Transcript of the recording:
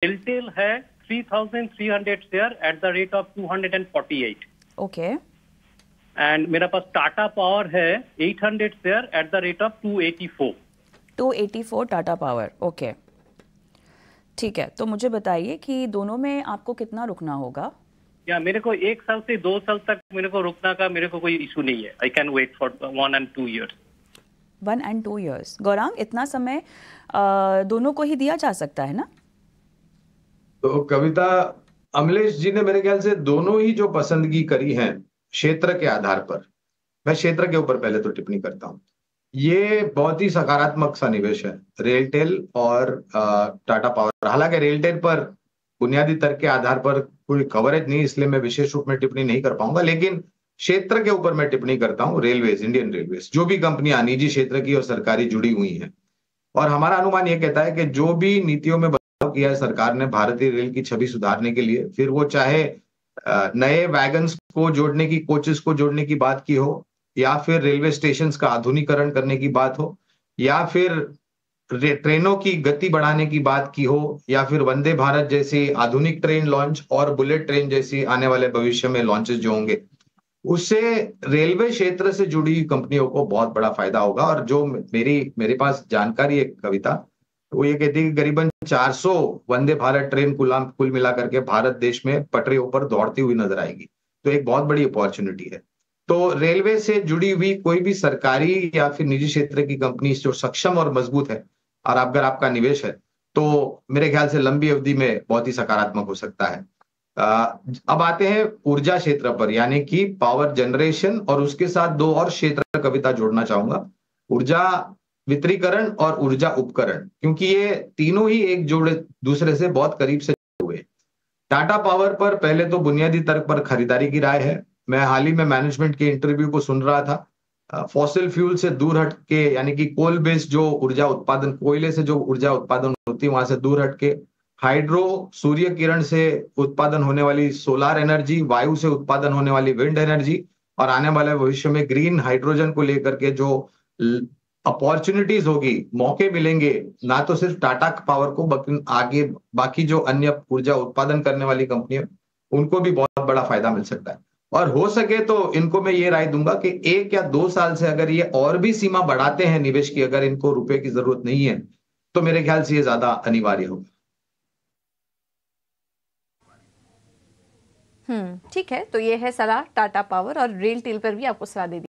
रेलटेल है 3,300 share at the rate of 248। Okay. And मेरे पास Tata power है 800 share at the rate of 284। 284 Tata power, okay ठीक है। तो मुझे बताइए कि दोनों में आपको कितना रुकना होगा? या मेरे को 1 साल से 2 साल तक मेरे को रुकना का मेरे को कोई इशू नहीं है। I can wait for 1 and 2 years। 1 and 2 years। Gaurang, इतना समय दोनों को ही दिया जा सकता है ना? तो कविता, अमलेश जी ने मेरे ख्याल से दोनों ही जो पसंदगी करी है क्षेत्र के आधार पर, मैं क्षेत्र के ऊपर पहले तो टिप्पणी करता हूं। ये बहुत ही सकारात्मक सा निवेश है, रेलटेल और टाटा पावर। हालांकि रेलटेल पर बुनियादी तर्क के आधार पर कोई कवरेज नहीं, इसलिए मैं विशेष रूप में टिप्पणी नहीं कर पाऊंगा, लेकिन क्षेत्र के ऊपर मैं टिप्पणी करता हूं। रेलवेज, इंडियन रेलवेज, जो भी कंपनियां निजी क्षेत्र की और सरकारी जुड़ी हुई हैं, और हमारा अनुमान यह कहता है कि जो भी नीतियों में बदलाव किया है सरकार ने भारतीय रेल की छवि सुधारने के लिए, फिर वो चाहे नए वैगन्स को जोड़ने की, कोचेस को जोड़ने की बात की हो, या फिर रेलवे स्टेशन का आधुनिकीकरण करने की बात हो, या फिर ट्रेनों की गति बढ़ाने की बात की हो, या फिर वंदे भारत जैसी आधुनिक ट्रेन लॉन्च और बुलेट ट्रेन जैसी आने वाले भविष्य में लॉन्चेस जो होंगे, उससे रेलवे क्षेत्र से जुड़ी कंपनियों को बहुत बड़ा फायदा होगा। और जो मेरे पास जानकारी है कविता, वो ये कहती है कि करीबन 400 वंदे भारत ट्रेन कुल मिला करके भारत देश में पटरियों पर दौड़ती हुई नजर आएगी। तो एक बहुत बड़ी अपॉर्चुनिटी है। तो रेलवे से जुड़ी हुई कोई भी सरकारी या फिर निजी क्षेत्र की कंपनी जो सक्षम और मजबूत है, और अगर आपका निवेश है, तो मेरे ख्याल से लंबी अवधि में बहुत ही सकारात्मक हो सकता है। अब आते हैं ऊर्जा क्षेत्र पर, यानी कि पावर जनरेशन, और उसके साथ दो और क्षेत्र कविता जोड़ना चाहूंगा, ऊर्जा वितरीकरण और ऊर्जा उपकरण, क्योंकि ये तीनों ही एक जोड़े दूसरे से बहुत करीब से जुड़े हुए। टाटा पावर पर पहले तो बुनियादी तर्क पर खरीदारी की राय है। मैं हाल ही में मैनेजमेंट के इंटरव्यू को सुन रहा था। फॉसिल फ्यूल से दूर हट के, यानी कि कोल बेस्ड जो ऊर्जा उत्पादन, कोयले से जो ऊर्जा उत्पादन होती है, वहां से दूर हट के हाइड्रो, सूर्य किरण से उत्पादन होने वाली सोलार एनर्जी, वायु से उत्पादन होने वाली विंड एनर्जी, और आने वाले भविष्य में ग्रीन हाइड्रोजन को लेकर के जो अपॉर्चुनिटीज होगी, मौके मिलेंगे, ना तो सिर्फ टाटा पावर को बल्कि आगे बाकी जो अन्य ऊर्जा उत्पादन करने वाली कंपनियां, उनको भी बहुत बड़ा फायदा मिल सकता है। और हो सके तो इनको मैं ये राय दूंगा कि 1 या 2 साल से अगर ये और भी सीमा बढ़ाते हैं निवेश की, अगर इनको रुपए की जरूरत नहीं है, तो मेरे ख्याल से ये ज्यादा अनिवार्य होगा। ठीक है, तो ये है सलाह टाटा पावर और रेल टेल पर भी आपको सलाह दे दी।